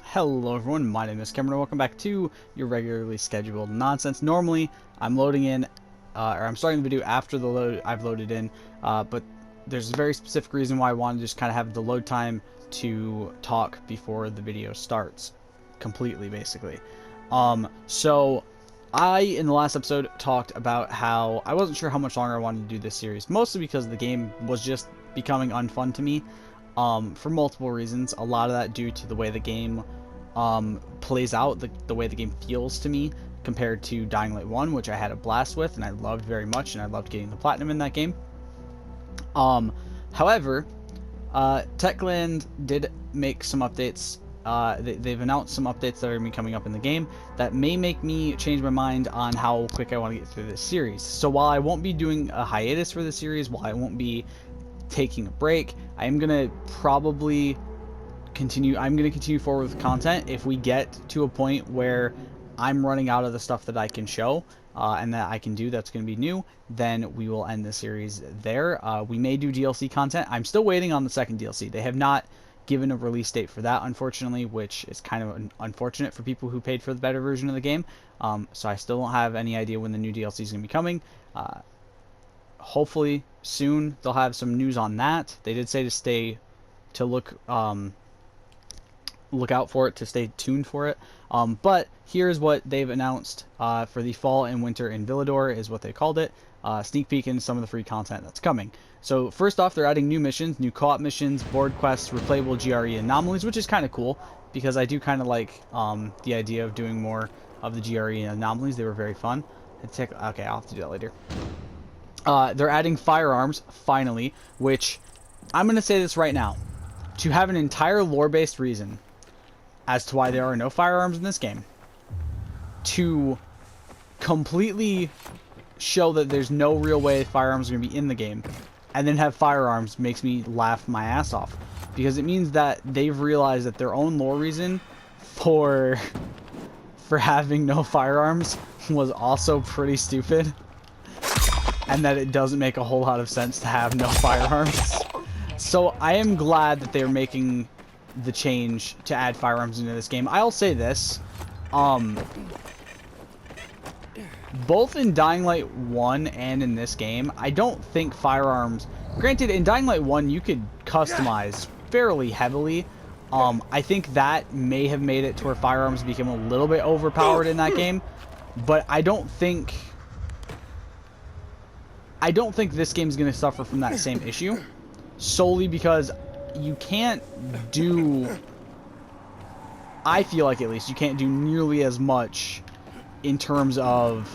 Hello everyone, my name is Cameron and welcome back to your regularly scheduled nonsense. Normally, I'm loading in, or I'm starting the video after the load I've loaded in, but there's a very specific reason why I want to just kind of have the load time to talk before the video starts, completely, basically. So I, in the last episode, talked about how I wasn't sure how much longer I wanted to do this series, mostly because the game was just becoming unfun to me. For multiple reasons. A lot of that due to the way the game plays out, the way the game feels to me compared to Dying Light 1, which I had a blast with and I loved very much, and I loved getting the platinum in that game. However, Techland did make some updates. They've announced some updates that are going to be coming up in the game that may make me change my mind on how quick I want to get through this series. So while I won't be doing a hiatus for the series, while I won't be taking a break, I am gonna probably continue. I'm gonna continue forward with content. If we get to a point where I'm running out of the stuff that I can show and that I can do that's going to be new, then we will end the series there. We may do DLC content. I'm still waiting on the second DLC. They have not given a release date for that, unfortunately, which is kind of unfortunate for people who paid for the better version of the game. So I still don't have any idea when the new DLC is going to be coming. Hopefully soon they'll have some news on that. They did say to look out for it, to stay tuned for it. But here's what they've announced for the fall and winter in Villedor, is what they called it. Sneak peek into some of the free content that's coming. So first off, they're adding new missions, new co-op missions, board quests, replayable GRE anomalies, which is kind of cool because I do kind of like the idea of doing more of the GRE anomalies. They were very fun. Okay, I'll have to do that later. They're adding firearms, finally, which, I'm going to say this right now. To have an entire lore-based reason as to why there are no firearms in this game, to completely show that there's no real way firearms are going to be in the game, and then have firearms, makes me laugh my ass off. Because it means that they've realized that their own lore reason for having no firearms was also pretty stupid. And that it doesn't make a whole lot of sense to have no firearms. So I am glad that they're making the change to add firearms into this game. I'll say this. Both in Dying Light 1 and in this game, I don't think firearms... Granted, in Dying Light 1, you could customize fairly heavily. I think that may have made it to where firearms became a little bit overpowered in that game. But I don't think this game's going to suffer from that same issue, solely because you can't do, I feel like at least, you can't do nearly as much in terms of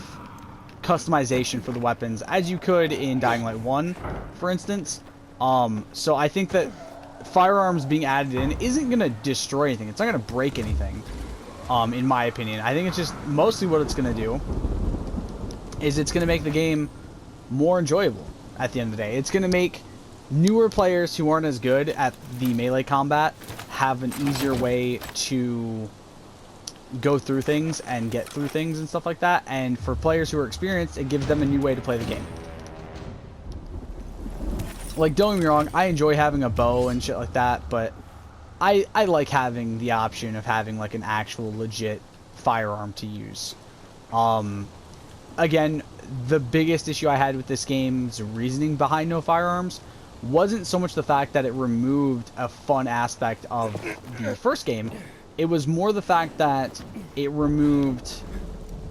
customization for the weapons as you could in Dying Light 1, for instance. So I think that firearms being added in isn't going to destroy anything. It's not going to break anything, in my opinion. I think it's just mostly what it's going to do is it's going to make the game more enjoyable at the end of the day. It's going to make newer players who aren't as good at the melee combat have an easier way to go through things and get through things and stuff like that. And for players who are experienced, it gives them a new way to play the game. Like, don't get me wrong, I enjoy having a bow and shit like that, but I like having the option of having like an actual legit firearm to use. Again, the biggest issue I had with this game's reasoning behind no firearms wasn't so much the fact that it removed a fun aspect of the first game. It was more the fact that it removed...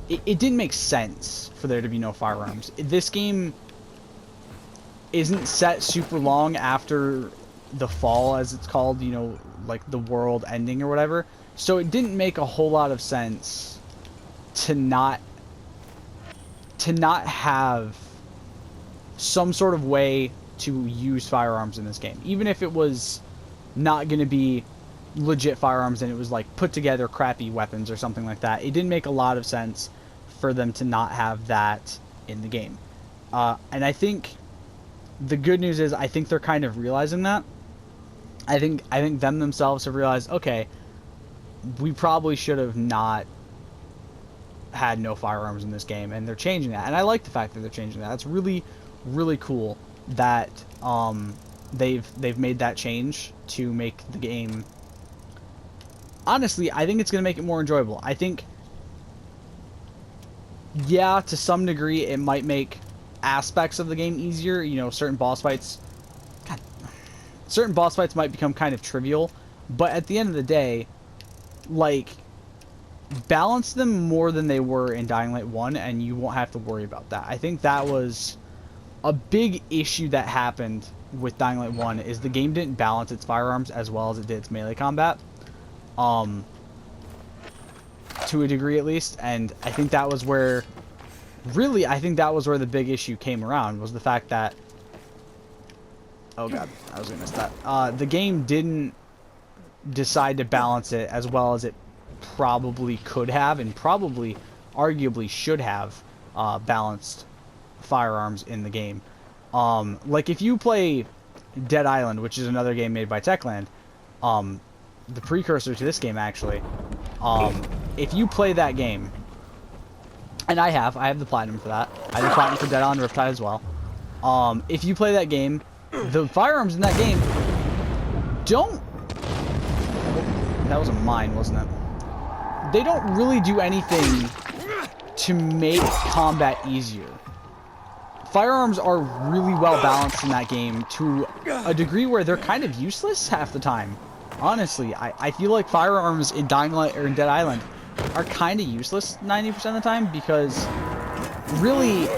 It didn't make sense for there to be no firearms. This game isn't set super long after the fall, as it's called, you know, like the world ending or whatever. So it didn't make a whole lot of sense to not have some sort of way to use firearms in this game. Even if it was not going to be legit firearms and it was like put together crappy weapons or something like that, it didn't make a lot of sense for them to not have that in the game. And I think the good news is I think they're kind of realizing that. I think them themselves have realized, okay, we probably should have not had no firearms in this game, and they're changing that. And I like the fact that they're changing that. It's really, really cool that they've made that change to make the game. Honestly, I think it's going to make it more enjoyable. I think, yeah, to some degree, it might make aspects of the game easier. You know, certain boss fights might become kind of trivial, but at the end of the day, like, balance them more than they were in Dying Light 1, and you won't have to worry about that. I think that was a big issue that happened with Dying Light 1, is the game didn't balance its firearms as well as it did its melee combat. To a degree at least, and I think that was where, really, I think that was where the big issue came around, was the fact that, oh god, I was gonna miss that. The game didn't decide to balance it as well as it probably could have, and probably, arguably, should have balanced firearms in the game. Like, if you play Dead Island, which is another game made by Techland, the precursor to this game, actually, if you play that game, and I have the platinum for that. I have the platinum for Dead Island Riptide as well. If you play that game, the firearms in that game don't... That was a mine, wasn't it? They don't really do anything to make combat easier. Firearms are really well balanced in that game to a degree where they're kind of useless half the time. Honestly, I feel like firearms in Dying Light or in Dead Island are kind of useless 90% of the time, because really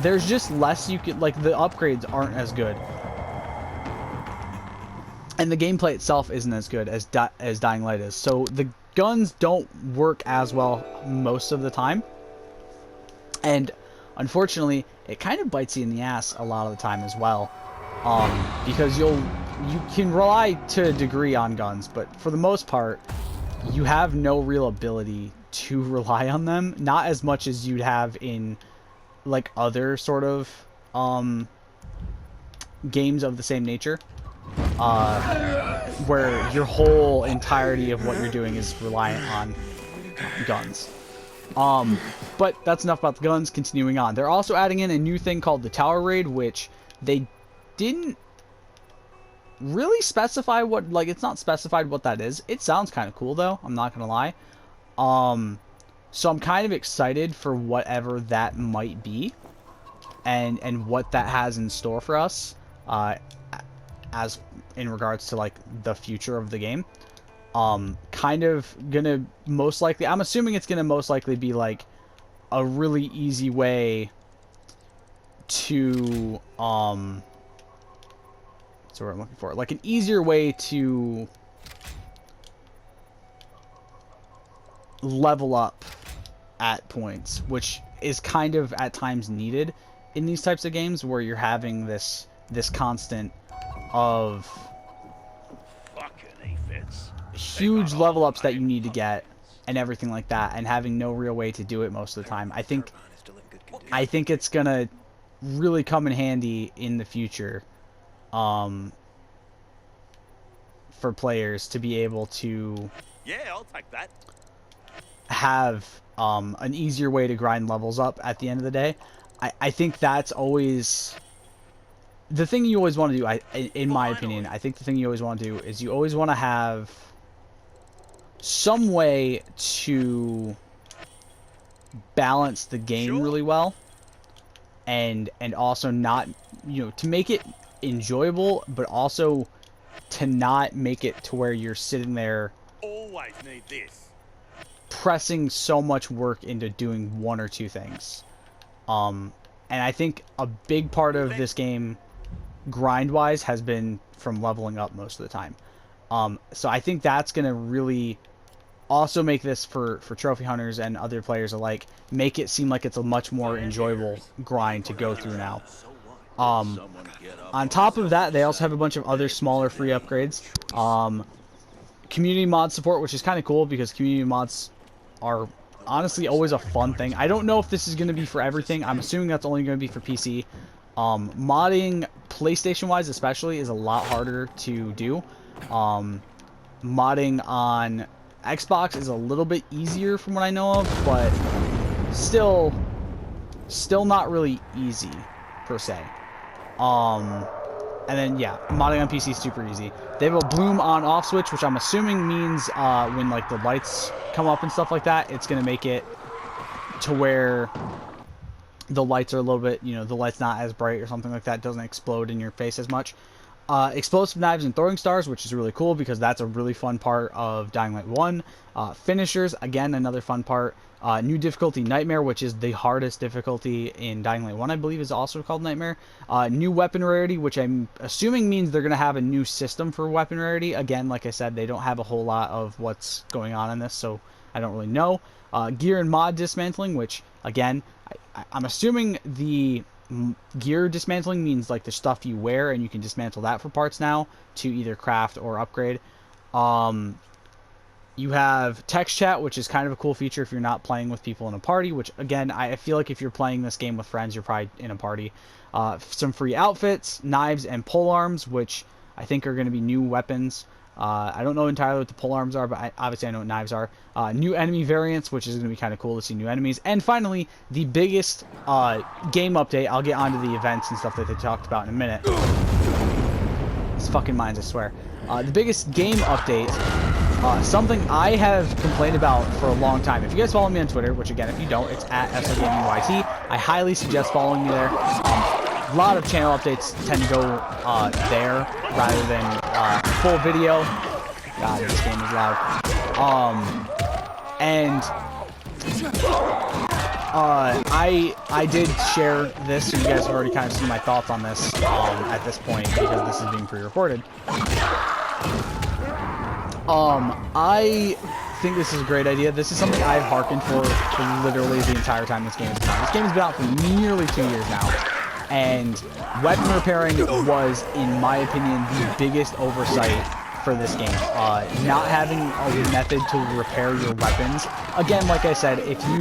there's just less you could, like, the upgrades aren't as good. And the gameplay itself isn't as good as Dying Light is. So the guns don't work as well most of the time. And unfortunately, it kind of bites you in the ass a lot of the time as well. Because you can rely to a degree on guns, but for the most part, you have no real ability to rely on them. Not as much as you'd have in, like, other sort of games of the same nature. Where your whole entirety of what you're doing is reliant on guns. But that's enough about the guns. Continuing on, they're also adding in a new thing called the Tower Raid, which they didn't really specify what, like, it's not specified what that is. It sounds kind of cool though, I'm not gonna lie. So I'm kind of excited for whatever that might be, and what that has in store for us, as in regards to, like, the future of the game. Kind of gonna most likely, I'm assuming it's gonna most likely be like a really easy way to that's what I'm looking for, like an easier way to level up at points, which is kind of at times needed in these types of games where you're having this constant of huge level ups that you need to get and everything like that, and having no real way to do it most of the time. I think it's gonna really come in handy in the future, for players to be able to I'll take that. have an easier way to grind levels up at the end of the day. I think that's always the thing you always want to do. In my opinion, I think the thing you always want to do is you always want to have some way to balance the game really well, and also not, you know, to make it enjoyable, but also to not make it to where you're sitting there Always need this. pressing so much work into doing one or two things. And I think a big part of this game, grind-wise, has been from leveling up most of the time. So I think that's going to really also make this, for trophy hunters and other players alike, make it seem like it's a much more enjoyable grind to go through now. On top of that, they also have a bunch of other smaller free upgrades. Community mod support, which is kind of cool because community mods are honestly always a fun thing. I don't know if this is going to be for everything. I'm assuming that's only going to be for PC. Modding, PlayStation-wise especially, is a lot harder to do. Modding on Xbox is a little bit easier from what I know of, but still not really easy, per se. And then, yeah, modding on PC is super easy. They have a bloom on-off switch, which I'm assuming means when, like, the lights come up and stuff like that, it's going to make it to where the lights are a little bit, you know, the light's not as bright or something like that. It doesn't explode in your face as much. Explosive knives and throwing stars, which is really cool because that's a really fun part of Dying Light 1. Finishers, again, another fun part. New difficulty, Nightmare, which is the hardest difficulty in Dying Light 1, I believe is also called Nightmare. New weapon rarity, which I'm assuming means they're going to have a new system for weapon rarity. Again, like I said, they don't have a whole lot of what's going on in this, so I don't really know. Gear and mod dismantling, which, again, I'm assuming the gear dismantling means like the stuff you wear, and you can dismantle that for parts now to either craft or upgrade. You have text chat, which is kind of a cool feature if you're not playing with people in a party, which, again, I feel like if you're playing this game with friends, you're probably in a party. Some free outfits, knives, and polearms, which I think are going to be new weapons. I don't know entirely what the polearms are, but obviously I know what knives are. New enemy variants, which is going to be kind of cool to see new enemies. And finally, the biggest game update. I'll get onto the events and stuff that they talked about in a minute. It's fucking mines, I swear. The biggest game update, something I have complained about for a long time. If you guys follow me on Twitter, which again, if you don't, it's at SRGamingYT. I highly suggest following me there. A lot of channel updates tend to go there rather than full video. God, this game is loud. I did share this, so you guys have already kind of seen my thoughts on this at this point because this is being pre-recorded. I think this is a great idea. This is something I've harkened for literally the entire time this game has been out. This game has been out for nearly 2 years now. And weapon repairing was, in my opinion, the biggest oversight for this game. Not having a method to repair your weapons. Again, like I said, if you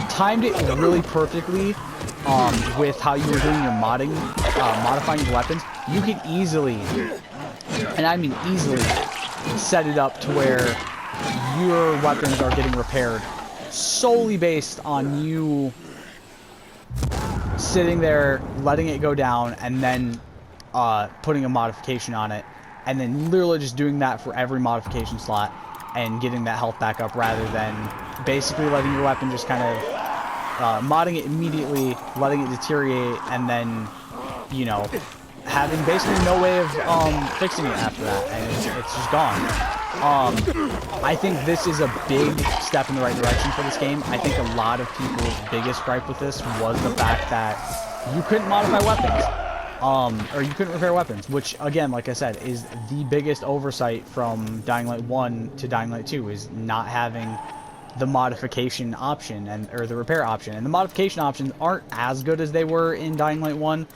timed it really perfectly with how you were doing your modifying your weapons, you could easily, and I mean easily, set it up to where your weapons are getting repaired solely based on you sitting there, letting it go down, and then putting a modification on it, and then literally just doing that for every modification slot and getting that health back up rather than basically letting your weapon just kind of modding it immediately, letting it deteriorate, and then, you know, having basically no way of fixing it after that, and it's just gone. I think this is a big step in the right direction for this game. I think a lot of people's biggest gripe with this was the fact that you couldn't modify weapons, or you couldn't repair weapons, which, again, like I said, is the biggest oversight from Dying Light 1 to Dying Light 2, is not having the modification option, or the repair option. And the modification options aren't as good as they were in Dying Light 1.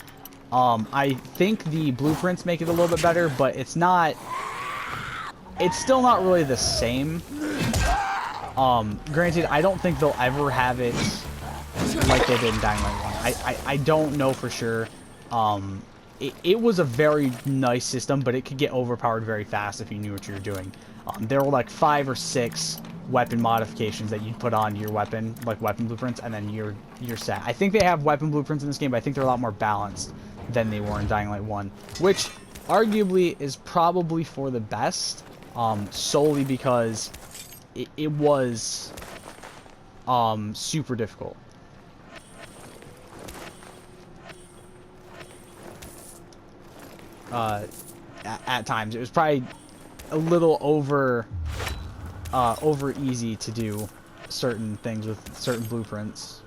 I think the blueprints make it a little bit better, but it's still not really the same. Granted, I don't think they'll ever have it like they did in Dying Light 1. I don't know for sure. It was a very nice system, but it could get overpowered very fast if you knew what you were doing. There were like 5 or 6 weapon modifications that you'd put on your weapon, like weapon blueprints, and then you're set. I think they have weapon blueprints in this game, but I think they're a lot more balanced than they were in Dying Light 1, which arguably is probably for the best, solely because it was super difficult. At times, it was probably a little over easy to do certain things with certain blueprints.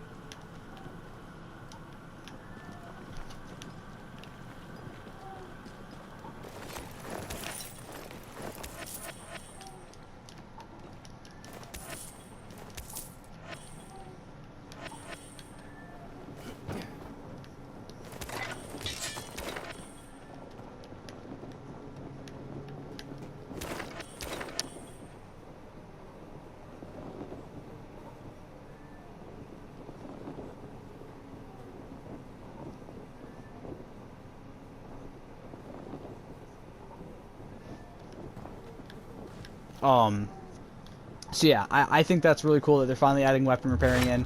So yeah, I think that's really cool that they're finally adding weapon repairing in.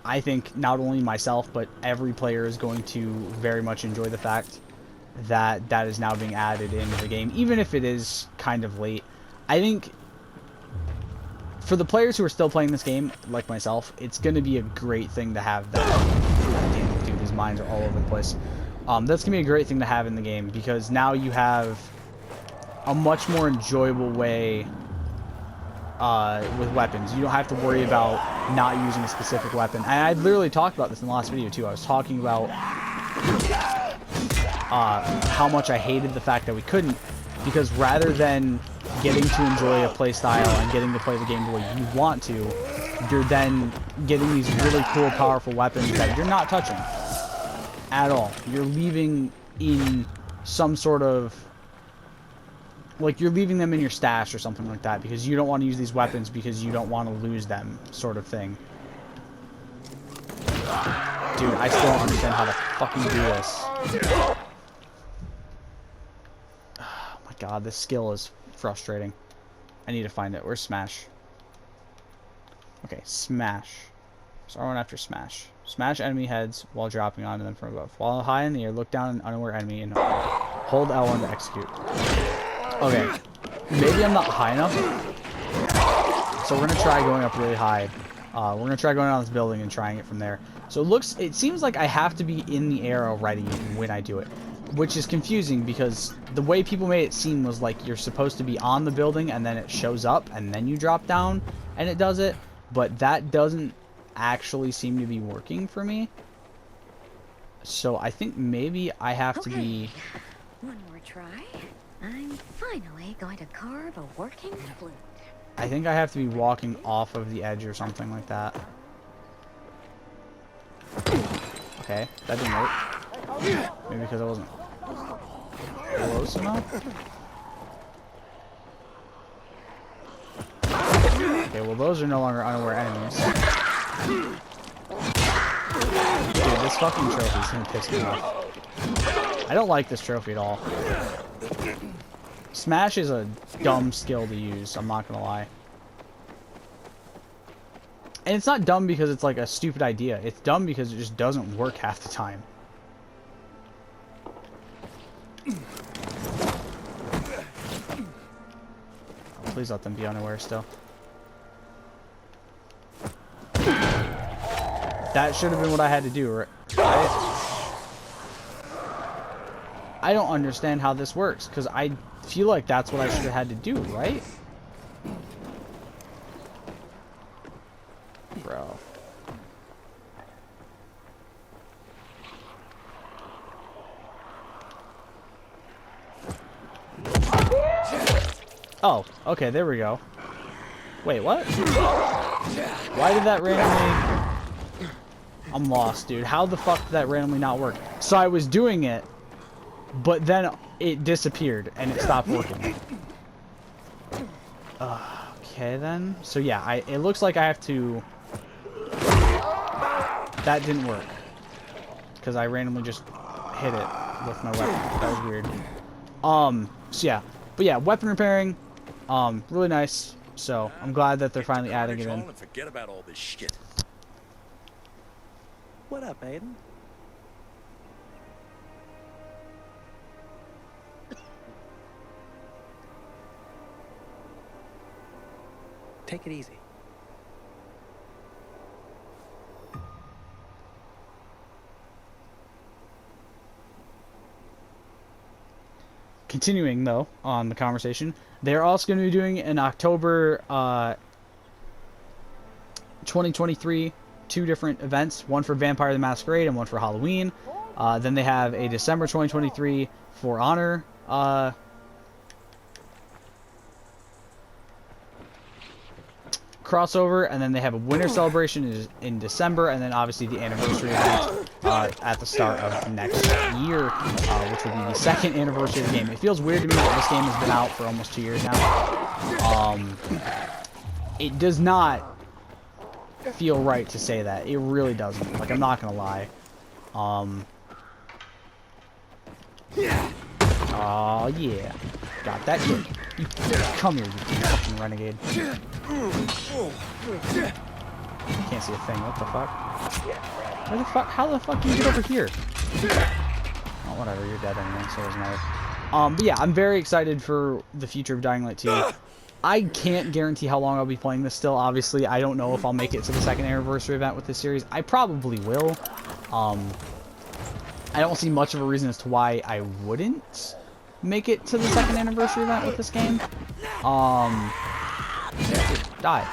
I think not only myself, but every player is going to very much enjoy the fact that that is now being added into the game, even if it is kind of late. I think for the players who are still playing this game, like myself, it's going to be a great thing to have that. Damn it, dude, these mines are all over the place. That's going to be a great thing to have in the game, because now you have a much more enjoyable way with weapons. You don't have to worry about not using a specific weapon. And I literally talked about this in the last video too. I was talking about how much I hated the fact that we couldn't, because rather than getting to enjoy a playstyle and getting to play the game the way you want to, you're then getting these really cool, powerful weapons that you're not touching at all. You're leaving in some sort of, like, you're leaving them in your stash or something like that because you don't want to use these weapons because you don't want to lose them, sort of thing. Dude, I still don't understand how to fucking do this. Oh my god, this skill is frustrating. I need to find it. Where's Smash? Okay, Smash. So I went after Smash. Smash enemy heads while dropping onto them from above. While high in the air, look down an unaware enemy and hold L1 to execute. Okay, maybe I'm not high enough. So we're gonna try going up really high. We're gonna try going on this building and trying it from there. So it seems like I have to be in the air already when I do it, which is confusing because the way people made it seem was like you're supposed to be on the building and then it shows up and then you drop down and it does it, but that doesn't actually seem to be working for me. So I think maybe I have to be... One more try. I'm finally going to carve a working flute. I think I have to be walking off of the edge or something like that. Okay, that didn't work. Maybe because I wasn't close enough? Okay, well those are no longer unaware enemies. Dude, this fucking trophy is gonna piss me off. I don't like this trophy at all. Smash is a dumb skill to use, I'm not gonna lie. And it's not dumb because it's like a stupid idea. It's dumb because it just doesn't work half the time. Oh, please let them be unaware still. That should have been what I had to do, right? I don't understand how this works, because I feel like that's what I should have had to do, right? Bro. Oh, okay, there we go. Wait, what? Why did that randomly... I'm lost, dude. How the fuck did that randomly not work? So I was doing it, but then it disappeared and it stopped working. Okay then. So yeah, it looks like I have to... That didn't work. Because I randomly just hit it with my weapon. That was weird. So yeah. But yeah, weapon repairing, really nice. So I'm glad that they're finally adding it in. Forget about all this shit. What up, Aiden? Take it easy. Continuing though on the conversation, they're also going to be doing an October 2023 two different events, one for Vampire the Masquerade and one for Halloween. Then they have a December 2023 For Honor crossover, and then they have a winter celebration in December, and then obviously the anniversary event at the start of next year, which will be the second anniversary of the game. It feels weird to me that this game has been out for almost 2 years now. It does not feel right to say that. It really doesn't. Like, I'm not gonna lie. Oh yeah, got that. You come here, you fucking renegade. Can't see a thing. What the fuck? Where the fuck? How the fuck do you get over here? Oh, whatever. You're dead anyway, so it doesn't matter. But yeah, I'm very excited for the future of Dying Light 2. I can't guarantee how long I'll be playing this still. Obviously, I don't know if I'll make it to the 2nd anniversary event with this series. I probably will. I don't see much of a reason as to why I wouldn't make it to the 2nd anniversary event with this game. Die.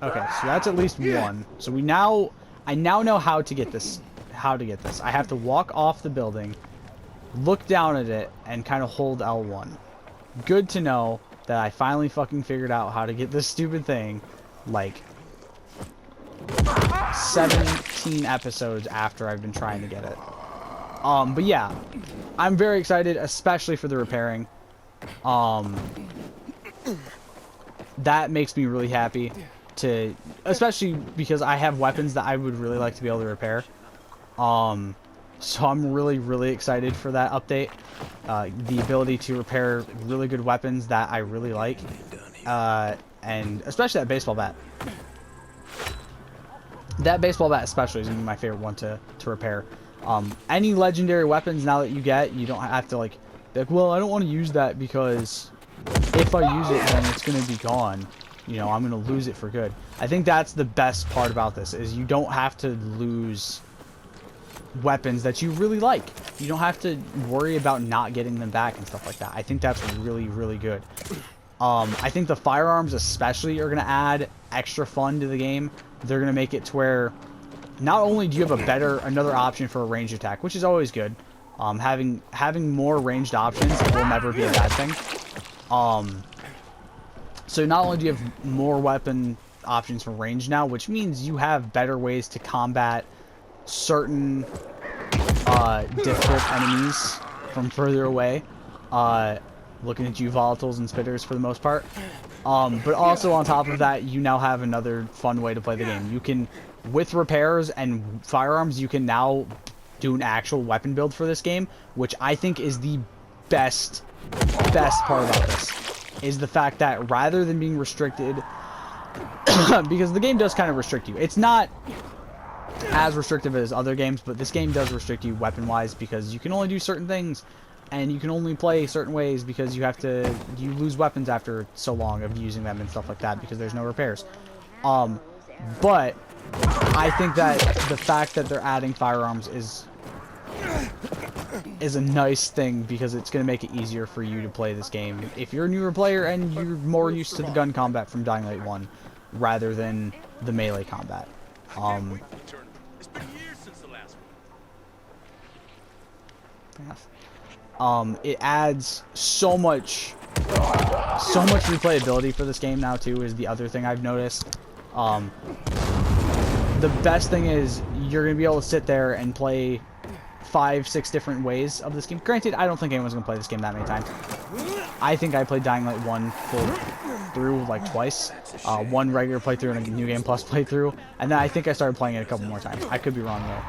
Okay, so that's at least one. So I now know how to get this. I have to walk off the building, look down at it, and kind of hold L1. Good to know that I finally fucking figured out how to get this stupid thing, like 17 episodes after I've been trying to get it. But yeah, I'm very excited, especially for the repairing. That makes me really happy. Especially because I have weapons that I would really like to be able to repair. So I'm really excited for that update. The ability to repair really good weapons that I really like. And especially that baseball bat. That baseball bat especially is going to be my favorite one to repair. Any legendary weapons now that you get, you don't have to like, be like, well, I don't want to use that because if I use it, then it's going to be gone. You know, I'm going to lose it for good. I think that's the best part about this, is you don't have to lose weapons that you really like. You don't have to worry about not getting them back and stuff like that. I think that's really good. I think the firearms especially are going to add extra fun to the game. They're going to make it to where not only do you have another option for a ranged attack, which is always good. Having more ranged options will never be a bad thing. So not only do you have more weapon options for range now, which means you have better ways to combat certain difficult enemies from further away. Looking at you, volatiles and spitters for the most part. But also on top of that, you now have another fun way to play the game. You can, with repairs and firearms, you can now do an actual weapon build for this game, which I think is the best part about this. Is the fact that rather than being restricted, because the game does kind of restrict you. It's not as restrictive as other games, but this game does restrict you weapon-wise because you can only do certain things, and you can only play certain ways because you lose weapons after so long of using them and stuff like that because there's no repairs. But I think that the fact that they're adding firearms is a nice thing because it's going to make it easier for you to play this game if you're a newer player and you're more used to the gun combat from Dying Light 1 rather than the melee combat. It's been years since the last one. It adds so much replayability for this game now too, is the other thing I've noticed. The best thing is you're going to be able to sit there and play 5-6 different ways of this game. Granted, I don't think anyone's going to play this game that many times. I think I played Dying Light 1 full through like twice. One regular playthrough and a New Game Plus playthrough. And then I think I started playing it a couple more times. I could be wrong though.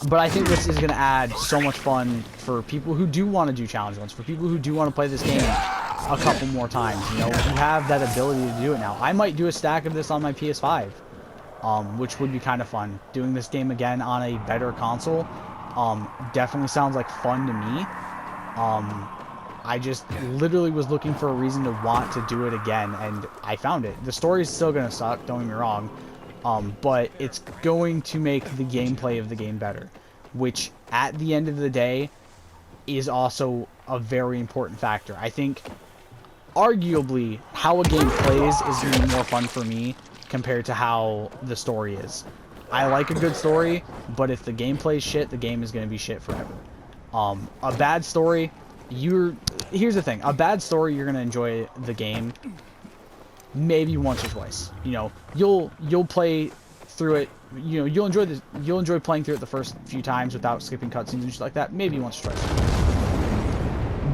But I think this is going to add so much fun for people who do want to do challenge ones, for people who do want to play this game a couple more times. You know, you have that ability to do it now. I might do a stack of this on my PS5, which would be kind of fun. Doing this game again on a better console definitely sounds like fun to me. I just literally was looking for a reason to want to do it again, and I found it. The story's still going to suck, don't get me wrong. But it's going to make the gameplay of the game better, which at the end of the day is also a very important factor. I think arguably how a game plays is going to be more fun for me compared to how the story is. I like a good story, but if the gameplay is shit, the game is going to be shit forever. A bad story, here's the thing, a bad story, you're going to enjoy the game maybe once or twice. You know, you'll play through it, you know, you'll enjoy playing through it the first few times without skipping cutscenes and shit like that, maybe once or twice.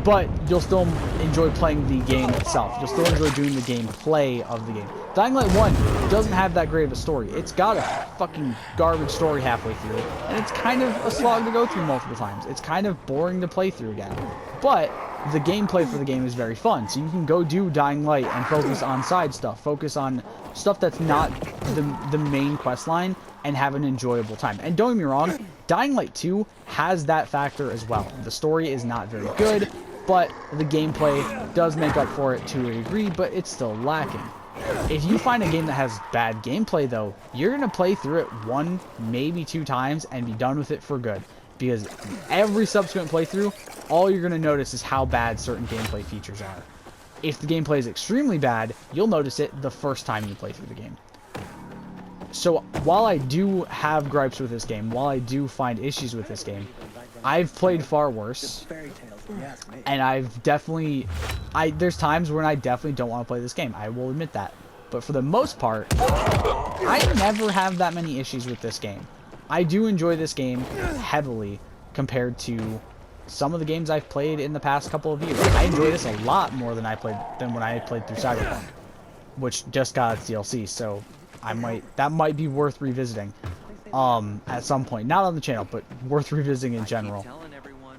But you'll still enjoy playing the game itself. You'll still enjoy doing the gameplay of the game. Dying Light 1 doesn't have that great of a story. It's got a fucking garbage story halfway through, and it's kind of a slog to go through multiple times. It's kind of boring to play through again. But the gameplay for the game is very fun, so you can go do Dying Light and focus on side stuff, focus on stuff that's not the main quest line, and have an enjoyable time. And don't get me wrong, Dying Light 2 has that factor as well. The story is not very good, but the gameplay does make up for it to a degree, but it's still lacking. If you find a game that has bad gameplay, though, you're going to play through it 1, maybe 2 times and be done with it for good. Because every subsequent playthrough, all you're going to notice is how bad certain gameplay features are. If the gameplay is extremely bad, you'll notice it the first time you play through the game. So while I do have gripes with this game, while I do find issues with this game, I've played far worse. And I've definitely... there's times when I definitely don't want to play this game. I will admit that. But for the most part, I never have that many issues with this game. I do enjoy this game heavily compared to some of the games I've played in the past couple of years. I enjoy this a lot more than when I played through Cyberpunk, which just got its DLC. So that might be worth revisiting at some point. Not on the channel, but worth revisiting in general.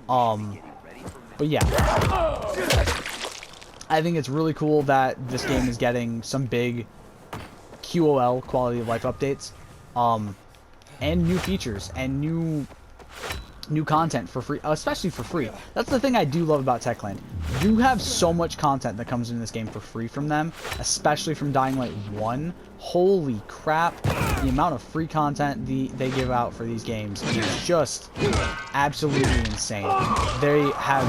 But yeah, I think it's really cool that this game is getting some big QOL, quality of life updates, and new features and new content for free, especially for free. That's the thing I do love about Techland. You have so much content that comes in this game for free from them, especially from Dying Light 1. Holy crap, the amount of free content they give out for these games is just absolutely insane. They have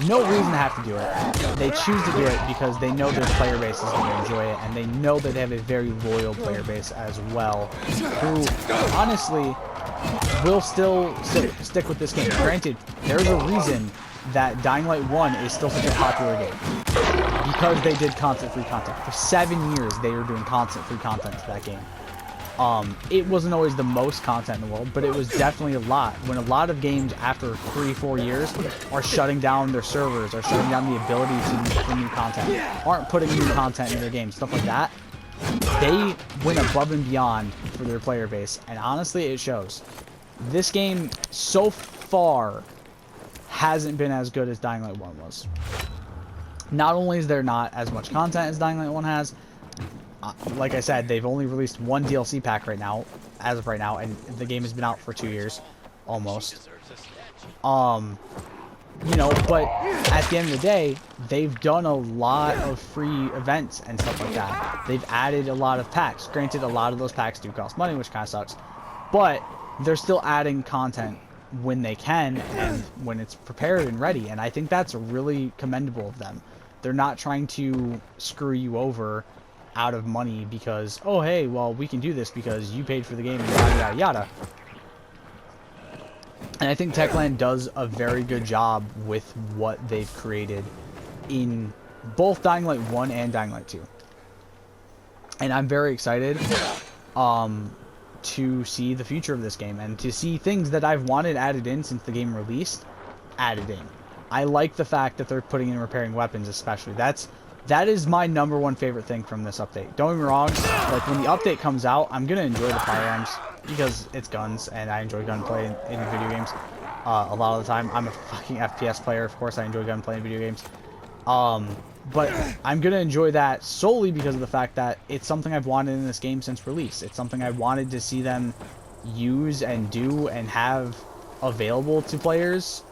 no reason to have to do it. They choose to do it because they know their player base is going to enjoy it, and they know that they have a very loyal player base as well, who honestly will still stick with this game. Granted, there's a reason that Dying Light 1 is still such a popular game. Because they did constant free content. For 7 years, they were doing constant free content to that game. It wasn't always the most content in the world, but it was definitely a lot. When a lot of games, after 3-4 years, are shutting down their servers, are shutting down the ability for new content, aren't putting new content in their games, stuff like that, they went above and beyond for their player base, and honestly, it shows. This game, so far, hasn't been as good as Dying Light 1 was. Not only is there not as much content as Dying Light 1 has, like I said, they've only released 1 DLC pack right now, as of right now, and the game has been out for 2 years, almost. You know, but at the end of the day, they've done a lot of free events and stuff like that. They've added a lot of packs. Granted, a lot of those packs do cost money, which kind of sucks, but they're still adding content when they can and when it's prepared and ready, and I think that's really commendable of them. They're not trying to screw you over out of money because, oh hey, well, we can do this because you paid for the game and yada yada yada. And I think Techland does a very good job with what they've created in both Dying Light 1 and Dying Light 2. And I'm very excited to see the future of this game and to see things that I've wanted added in since the game released added in. I like the fact that they're putting in repairing weapons, especially. That is my #1 favorite thing from this update. Don't get me wrong, like when the update comes out, I'm gonna enjoy the firearms because it's guns and I enjoy gunplay in video games. A lot of the time, I'm a fucking FPS player, of course I enjoy gunplay in video games. But I'm gonna enjoy that solely because of the fact that it's something I've wanted in this game since release. It's something I wanted to see them use and do and have available to players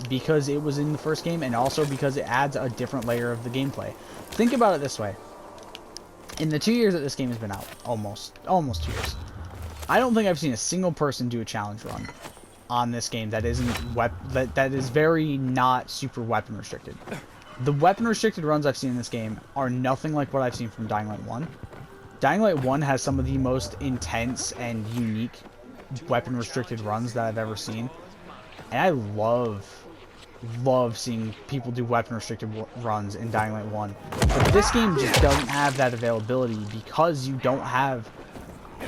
because it was in the first game, and also because it adds a different layer of the gameplay. Think about it this way. In the 2 years that this game has been out, almost 2 years, I don't think I've seen a single person do a challenge run on this game that isn't that is very not super weapon restricted. The weapon restricted runs I've seen in this game are nothing like what I've seen from Dying Light 1. Dying Light 1 has some of the most intense and unique weapon restricted runs that I've ever seen. And I love seeing people do weapon restricted runs in Dying Light 1. But this game just doesn't have that availability because you don't have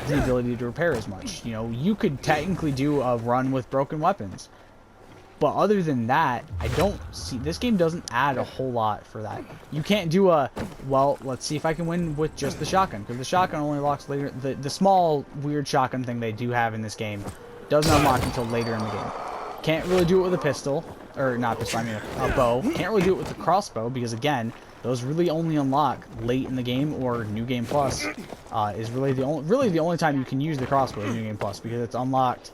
the ability to repair as much. You know, you could technically do a run with broken weapons. But other than that, I don't see... This game doesn't add a whole lot for that. You can't do a, well, let's see if I can win with just the shotgun. Because the shotgun only unlocks later... The small, weird shotgun thing they do have in this game doesn't unlock until later in the game. Can't really do it with a pistol, or not pistol, I mean a bow. Can't really do it with the crossbow because again, those really only unlock late in the game or New Game Plus. Is really the only time you can use the crossbow in New Game Plus because it's unlocked.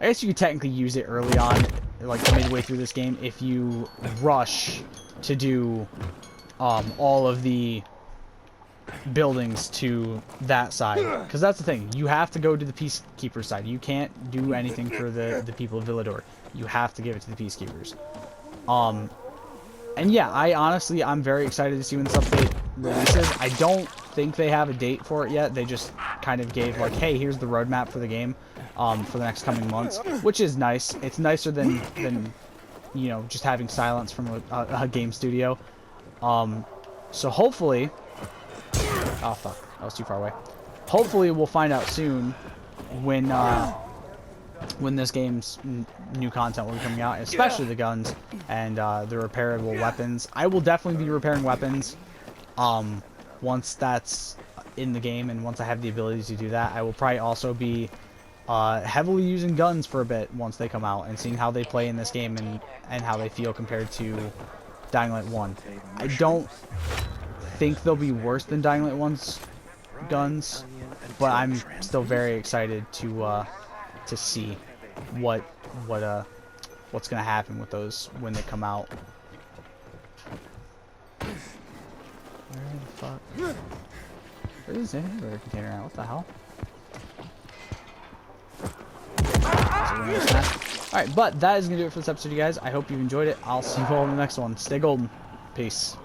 I guess you could technically use it early on, like midway through this game, if you rush to do all of the buildings to that side, because that's the thing, you have to go to the Peacekeeper side. You can't do anything for the people of Villador. You have to give it to the Peacekeepers. And yeah, I'm very excited to see when this update releases. I don't think they have a date for it yet. They just kind of gave like, hey, here's the roadmap for the game for the next coming months, which is nice. It's nicer than you know, just having silence from a game studio. So hopefully, oh fuck, that was too far away. Hopefully we'll find out soon when this game's new content will be coming out, especially the guns and the repairable weapons. I will definitely be repairing weapons once that's in the game, and once I have the ability to do that. I will probably also be heavily using guns for a bit once they come out and seeing how they play in this game and how they feel compared to Dying Light 1. I don't think they'll be worse than Dying Light 1's guns, but I'm still very excited to see what's gonna happen with those when they come out. Where the fuck? Where is the inventory container at? What the hell? Alright, but that is gonna do it for this episode, you guys. I hope you enjoyed it. I'll see you all in the next one. Stay golden. Peace.